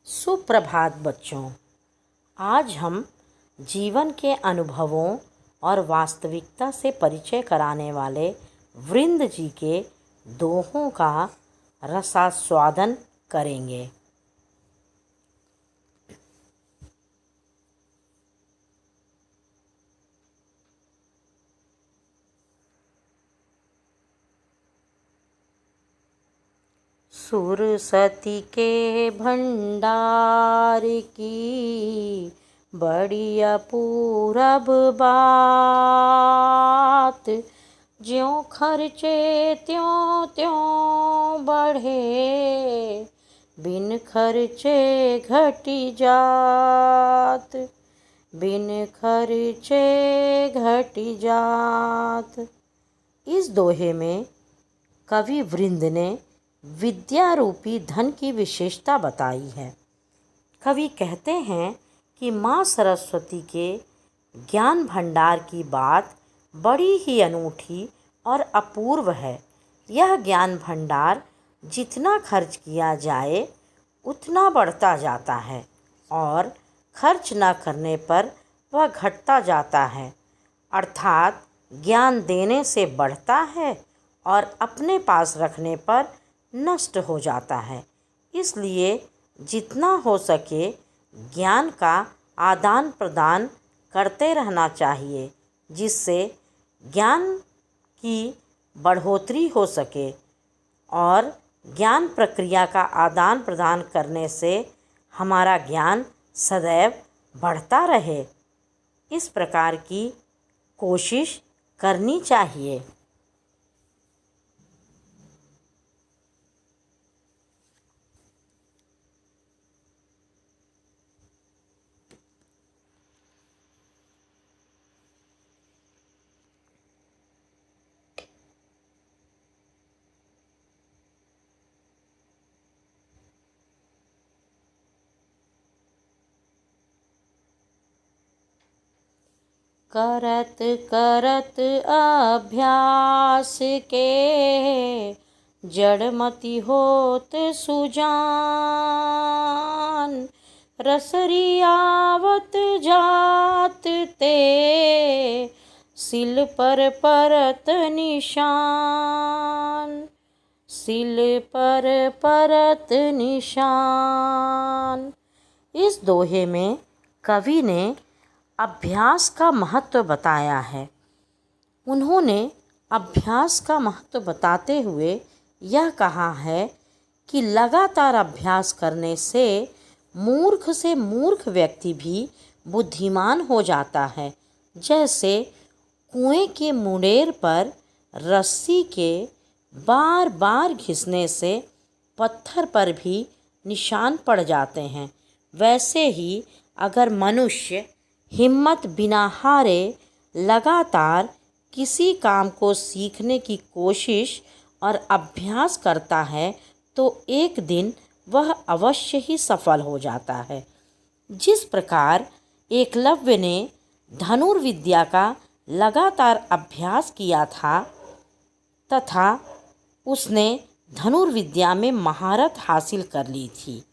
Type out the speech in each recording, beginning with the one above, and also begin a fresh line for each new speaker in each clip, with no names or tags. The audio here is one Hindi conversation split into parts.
सुप्रभात बच्चों। आज हम जीवन के अनुभवों और वास्तविकता से परिचय कराने वाले वृंद जी के दोहों का रसास्वादन करेंगे। सुरसती के भंडार की बड़ी अपूरब बात, ज्यों खर्चे त्यों त्यों बढ़े, बिन खर्चे घटी जात, बिन खर्चे घटी जात। इस दोहे में कवि वृंद ने विद्या रूपी धन की विशेषता बताई है। कवि कहते हैं कि माँ सरस्वती के ज्ञान भंडार की बात बड़ी ही अनूठी और अपूर्व है। यह ज्ञान भंडार जितना खर्च किया जाए उतना बढ़ता जाता है और खर्च न करने पर वह घटता जाता है, अर्थात ज्ञान देने से बढ़ता है और अपने पास रखने पर नष्ट हो जाता है। इसलिए जितना हो सके ज्ञान का आदान प्रदान करते रहना चाहिए, जिससे ज्ञान की बढ़ोतरी हो सके और ज्ञान प्रक्रिया का आदान प्रदान करने से हमारा ज्ञान सदैव बढ़ता रहे। इस प्रकार की कोशिश करनी चाहिए। करत करत अभ्यास के जड़मति होत सुजान, रसरी आवत जात ते सिल पर परत निशान, सिल पर परत निशान। इस दोहे में कवि ने अभ्यास का महत्व बताया है। उन्होंने अभ्यास का महत्व बताते हुए यह कहा है कि लगातार अभ्यास करने से मूर्ख व्यक्ति भी बुद्धिमान हो जाता है। जैसे कुएं के मुंडेर पर रस्सी के बार बार घिसने से पत्थर पर भी निशान पड़ जाते हैं, वैसे ही अगर मनुष्य हिम्मत बिना हारे लगातार किसी काम को सीखने की कोशिश और अभ्यास करता है तो एक दिन वह अवश्य ही सफल हो जाता है। जिस प्रकार एकलव्य ने धनुर्विद्या का लगातार अभ्यास किया था तथा उसने धनुर्विद्या में महारत हासिल कर ली थी।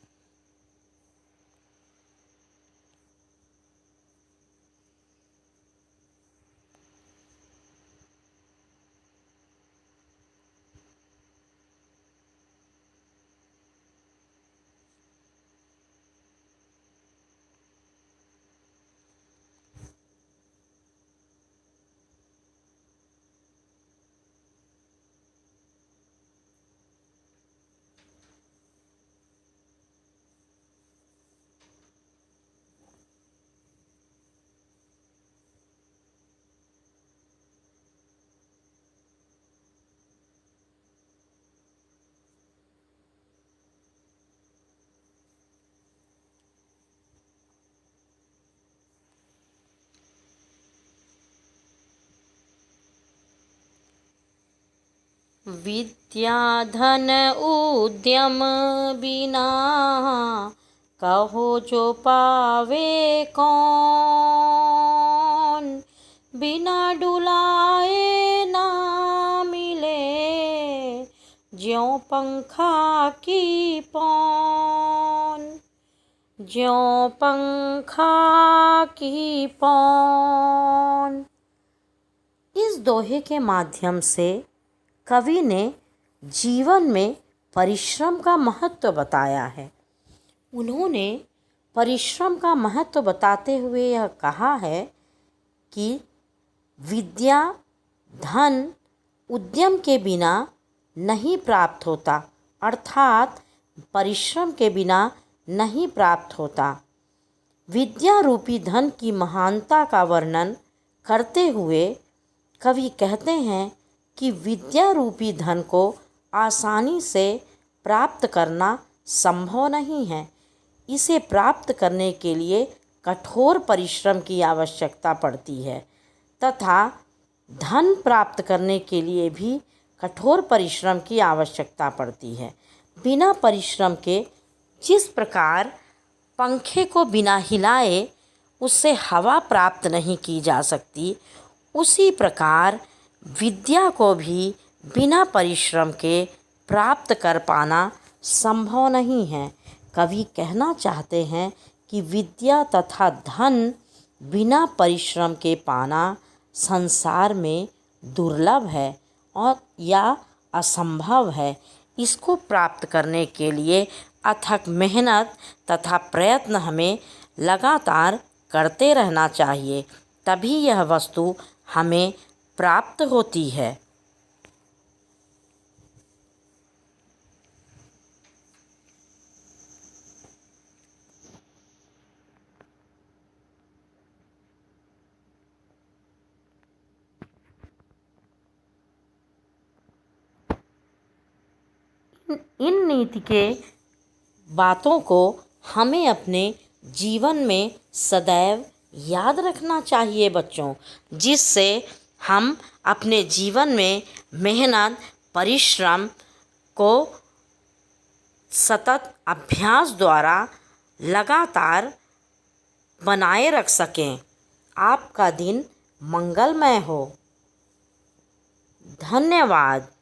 विद्या धन उद्यम बिना कहो जो पावे कौन, बिना डुलाए ना मिले ज्यों पंखा की पौन। ज्यों पंखा की पौन। इस दोहे के माध्यम से कवि ने जीवन में परिश्रम का महत्व बताया है। उन्होंने परिश्रम का महत्व बताते हुए यह कहा है कि विद्या, धन उद्यम के बिना नहीं प्राप्त होता, अर्थात परिश्रम के बिना नहीं प्राप्त होता। विद्या रूपी धन की महानता का वर्णन करते हुए कवि कहते हैं कि विद्या रूपी धन को आसानी से प्राप्त करना संभव नहीं है। इसे प्राप्त करने के लिए कठोर परिश्रम की आवश्यकता पड़ती है तथा धन प्राप्त करने के लिए भी कठोर परिश्रम की आवश्यकता पड़ती है। बिना परिश्रम के जिस प्रकार पंखे को बिना हिलाए उससे हवा प्राप्त नहीं की जा सकती, उसी प्रकार विद्या को भी बिना परिश्रम के प्राप्त कर पाना संभव नहीं है। कवि कहना चाहते हैं कि विद्या तथा धन बिना परिश्रम के पाना संसार में दुर्लभ है और या असंभव है। इसको प्राप्त करने के लिए अथक मेहनत तथा प्रयत्न हमें लगातार करते रहना चाहिए, तभी यह वस्तु हमें प्राप्त होती है। इन नीति के बातों को हमें अपने जीवन में सदैव याद रखना चाहिए बच्चों, जिससे हम अपने जीवन में मेहनत परिश्रम को सतत अभ्यास द्वारा लगातार बनाए रख सकें। आपका दिन मंगलमय हो। धन्यवाद।